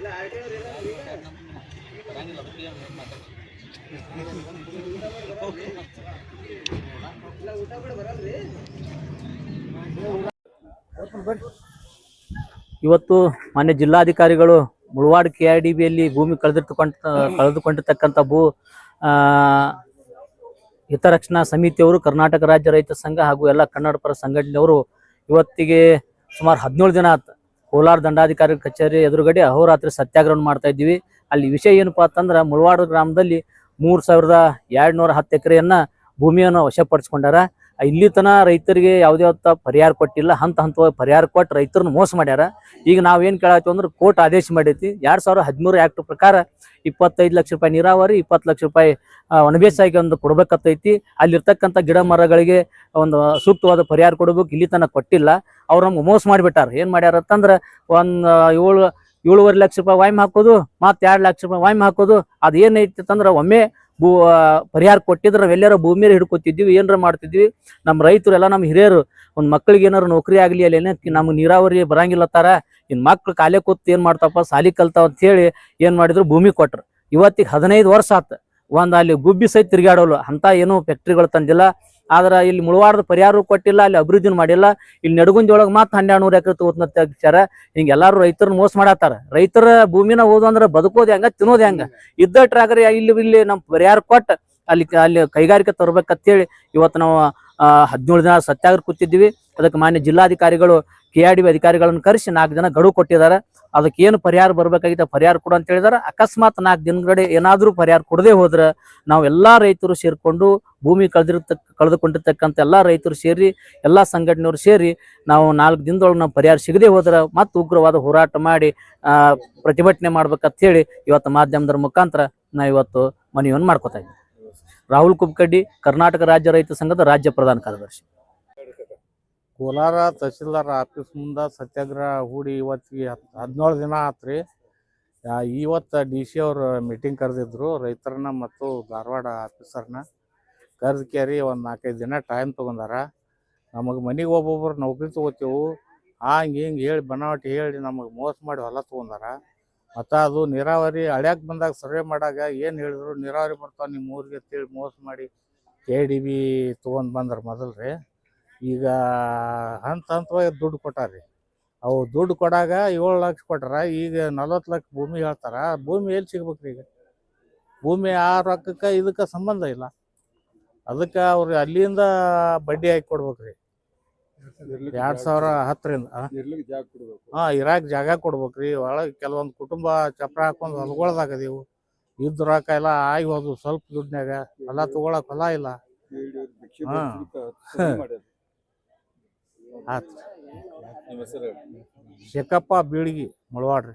ಇವತ್ತು ಮಾನ್ಯ ಜಿಲ್ಲಾಧಿಕಾರಿಗಳು ಮುಳವಾಡ KIDBಯಲ್ಲಿ ಭೂಮಿ ಕಳೆದುಕೊಂಡಿರ್ತಕ್ಕಂಥ ಭೂ ಹಿತರಕ್ಷಣಾ ಸಮಿತಿಯವರು, ಕರ್ನಾಟಕ ರಾಜ್ಯ ರೈತ ಸಂಘ ಹಾಗೂ ಎಲ್ಲ ಕನ್ನಡ ಪರ ಸಂಘಟನೆಯವರು ಇವತ್ತಿಗೆ ಸುಮಾರು 17 ದಿನ ಆಯ್ತು ಕೋಲಾರ ದಂಡಾಧಿಕಾರಿ ಕಚೇರಿ ಎದುರುಗಡೆ ಅಹೋರಾತ್ರಿ ಸತ್ಯಾಗ್ರಹ ಮಾಡ್ತಾ ಇದ್ದೀವಿ. ಅಲ್ಲಿ ವಿಷಯ ಏನಪ್ಪಾ ಅಂತಂದ್ರೆ, ಮುಳವಾಡ ಗ್ರಾಮದಲ್ಲಿ 3210 ಎಕರೆಯನ್ನ ಭೂಮಿಯನ್ನು ವಶಪಡಿಸಿಕೊಂಡಾರ. ಇಲ್ಲಿ ತನ ರೈತರಿಗೆ ಯಾವುದೇ ಪರಿಹಾರ ಕೊಟ್ಟಿಲ್ಲ. ಹಂತವಾಗಿ ಪರಿಹಾರ ಕೊಟ್ಟು ರೈತರನ್ನು ಮೋಸ ಮಾಡ್ಯಾರ. ಈಗ ನಾವೇನು ಕೇಳಾತೀವಿ ಅಂದ್ರೆ, ಕೋರ್ಟ್ ಆದೇಶ ಮಾಡೈತಿ 2013 ಆ್ಯಕ್ಟ್ ಪ್ರಕಾರ 25 ಲಕ್ಷ ರೂಪಾಯಿ ನೀರಾವರಿ, 20 ಲಕ್ಷ ರೂಪಾಯಿ ಒಣಬೇಸಾಯಿಗೆ ಒಂದು ಕೊಡ್ಬೇಕತ್ತೈತಿ. ಅಲ್ಲಿರ್ತಕ್ಕಂಥ ಗಿಡ ಮರಗಳಿಗೆ ಒಂದು ಸೂಕ್ತವಾದ ಪರಿಹಾರ ಕೊಡಬೇಕು. ಇಲ್ಲಿ ತನಕ ಕೊಟ್ಟಿಲ್ಲ. ಅವ್ರು ನಮ್ಗೆ ಮೋಸ ಮಾಡಿಬಿಟ್ಟಾರ. ಏನು ಮಾಡ್ಯಾರ ಅಂತಂದ್ರೆ, ಒಂದು 7.5 ಲಕ್ಷ ರೂಪಾಯಿ ವಾಯ್ಮ್ ಹಾಕೋದು, ಮತ್ತು 2 ಲಕ್ಷ ರೂಪಾಯಿ ವಾಯ್ಮ್ ಹಾಕೋದು. ಅದು ಏನೈತಿ ಅಂತಂದ್ರೆ, ಒಮ್ಮೆ ಪರಿಹಾರ ಕೊಟ್ಟಿದ್ರೆ ನಾವೆಲ್ಲರೂ ಭೂಮಿಯಲ್ಲಿ ಹಿಡ್ಕೊತಿದ್ವಿ, ಏನಾರ ಮಾಡ್ತಿದ್ವಿ. ನಮ್ಮ ರೈತರು ಎಲ್ಲ ನಮ್ಮ ಹಿರಿಯರು ಒಂದು ಮಕ್ಕಳಿಗೆ ಏನಾರು ನೌಕರಿ ಆಗಲಿ, ಅಲ್ಲಿ ನಮ್ಗೆ ನೀರಾವರಿ ಬರಂಗಿಲ್ಲತ್ತಾರ, ಇನ್ನು ಮಕ್ಳು ಕಾಲೇ ಕೂತ್ ಏನು ಮಾಡ್ತಪ್ಪ ಸಾಲಿ ಕಲ್ತಾವ ಅಂತ ಹೇಳಿ ಏನು ಮಾಡಿದ್ರು, ಭೂಮಿ ಕೊಟ್ರು. ಇವತ್ತಿಗೆ 15 ವರ್ಷ ಆತು. ಒಂದು ಅಲ್ಲಿ ಗುಬ್ಬಿ ಸಹಿತ ತಿರುಗಾಡೋಲ್ಲ ಅಂತ ಏನೂ ಫ್ಯಾಕ್ಟ್ರಿಗಳು ತಂದಿಲ್ಲ. ಆದ್ರೆ ಇಲ್ಲಿ ಮುಳವಾಡದ ಪರಿಹಾರ ಕೊಟ್ಟಿಲ್ಲ, ಅಲ್ಲಿ ಅಭಿವೃದ್ಧಿನೂ ಮಾಡಿಲ್ಲ. ಇಲ್ಲಿ ನಡಗುಂಜೊಳಗೆ ಮಾತ್ರ 1200 ಎಕರೆ ತಗೋತ್ನತ್ತಾರ. ಹಿಂಗೆ ಎಲ್ಲರೂ ರೈತರನ್ನ ಮೋಸ ಮಾಡತ್ತಾರ. ರೈತರ ಭೂಮಿನ ಹೋದು ಅಂದ್ರೆ ಬದುಕೋದು ಹೆಂಗ, ತಿನ್ನೋದು ಹೆಂಗ? ಇದ್ದಟ್ರಾಗ್ರೆ ಇಲ್ಲಿ ನಮ್ಮ ಪರಿಹಾರ ಕೊಟ್ಟು ಅಲ್ಲಿ ಕೈಗಾರಿಕೆ ತರಬೇಕಂತೇಳಿ ಇವತ್ತು ನಾವು 17 ದಿನ ಸತ್ಯಾಗ್ರಹ ಕೂತಿದ್ದೀವಿ. ಅದಕ್ಕೆ ಮಾನ್ಯ ಜಿಲ್ಲಾಧಿಕಾರಿಗಳು KIDB ಅಧಿಕಾರಿಗಳನ್ನು ಕರೆಸಿ 4 ದಿನ ಗಡುವು ಕೊಟ್ಟಿದ್ದಾರೆ. ಅದಕ್ಕೆ ಏನು ಪರಿಹಾರ ಬರಬೇಕಾಗಿತ್ತು ಪರಿಹಾರ ಕೊಡು ಅಂತ ಹೇಳಿದಾರೆ. ಅಕಸ್ಮಾತ್ 4 ದಿನಗಡೆ ಏನಾದರೂ ಪರಿಹಾರ ಕೊಡದೆ ಹೋದ್ರೆ ನಾವು ಎಲ್ಲ ರೈತರು ಸೇರಿಕೊಂಡು, ಭೂಮಿ ಕಳೆದುಕೊಂಡಿರ್ತಕ್ಕಂಥ ಎಲ್ಲ ರೈತರು ಸೇರಿ, ಎಲ್ಲ ಸಂಘಟನೆಯವರು ಸೇರಿ ನಾವು 4 ದಿನದೊಳಗೆ ನಾವು ಪರಿಹಾರ ಸಿಗದೆ ಹೋದ್ರೆ ಮತ್ತೆ ಉಗ್ರವಾದ ಹೋರಾಟ ಮಾಡಿ ಪ್ರತಿಭಟನೆ ಮಾಡ್ಬೇಕಂತ ಹೇಳಿ ಇವತ್ತು ಮಾಧ್ಯಮದ ಮುಖಾಂತರ ನಾವು ಇವತ್ತು ಮನವಿಯನ್ನು ಮಾಡ್ಕೋತಾ ಇದ್ದೀವಿ. ರಾಹುಲ್ ಕುಬ್ಕಡ್ಡಿ, ಕರ್ನಾಟಕ ರಾಜ್ಯ ರೈತ ಸಂಘದ ರಾಜ್ಯ ಪ್ರಧಾನ ಕಾರ್ಯದರ್ಶಿ. ಕೋಲಾರ ತಹಸೀಲ್ದಾರ್ ಆಫೀಸ್ ಮುಂದೆ ಸತ್ಯಾಗ್ರಹ ಹೂಡಿ ಇವತ್ತಿಗೆ 17 ದಿನ ಆತ್ರಿ. ಇವತ್ತು DC ಅವರು ಮೀಟಿಂಗ್ ಕರೆದಿದ್ರು ರೈತರನ್ನ ಮತ್ತು ಧಾರವಾಡ ಆಫೀಸರ್ನ ಕರೆದು ಒಂದು 4-5 ದಿನ ಟೈಮ್ ತೊಗೊಂಡಾರ. ನಮಗೆ ಮನೆಗೆ ಒಬ್ಬೊಬ್ರು ನೌಕರಿ ತೊಗೋತೀವಿ ಹಿಂಗೆ ಹೇಳಿ ಬನಾವಟಿ ಹೇಳಿ ನಮಗೆ ಮೋಸ ಮಾಡಿ ಹೊಲ ತೊಗೊಂಡಾರ. ಮತ್ತು ಅದು ನೀರಾವರಿ ಹಳ್ಯಾಕೆ ಬಂದಾಗ ಸರ್ವೆ ಮಾಡಾಗ ಏನು ಹೇಳಿದ್ರು, ನೀರಾವರಿ ಬರ್ತಾವೆ ನಿಮ್ಮ ಊರಿಗೆ ಅಂತೇಳಿ ಮೋಸ ಮಾಡಿ KIDB ತೊಗೊಂಡು ಬಂದ್ರೆ ಮೊದಲು ರೀ. ಈಗ ಹಂತವಾಗಿ ದುಡ್ಡು ಕೊಟ್ಟಾರ್ರಿ. ಅವು ದುಡ್ಡು ಕೊಡಾಗ 7 ಲಕ್ಷ ಕೊಟ್ಟಾರ. ಈಗ 40 ಲಕ್ಷ ಭೂಮಿ ಹೇಳ್ತಾರ. ಭೂಮಿ ಎಲ್ಲಿ ಸಿಗ್ಬೇಕ್ರಿ? ಈಗ ಭೂಮಿ ಆ ರೊಕ್ಕಕ್ಕೆ ಇದಕ್ಕೆ ಸಂಬಂಧ ಇಲ್ಲ. ಅದಕ್ಕೆ ಅವ್ರು ಅಲ್ಲಿಂದ ಬಡ್ಡಿ ಹಾಕಿ ಕೊಡ್ಬೇಕ್ರಿ. 2010ರಿಂದ ಇರಾಕ್ ಜಾಗ ಕೊಡ್ಬೇಕ್ರಿ. ಒಳಗೆ ಕೆಲವೊಂದು ಕುಟುಂಬ ಚಪ್ರ ಹಾಕೊಂಡು ಹೊಲಗೊಳ್ದಾಗದೀವು. ಇದ್ದ ರೊಕ್ಕ ಎಲ್ಲ ಆಗಿ ಹೋದ್ವು ಸ್ವಲ್ಪ ದುಡ್ನ್ಯಾಗ. ಹೊಲ ತಗೊಳಕ್ ಹೊಲ ಇಲ್ಲ. ಆಯ್ತು. ಶೇಖಪ್ಪ ಬೀಳ್ಗಿ, ಮುಳವಾಡ್ರಿ.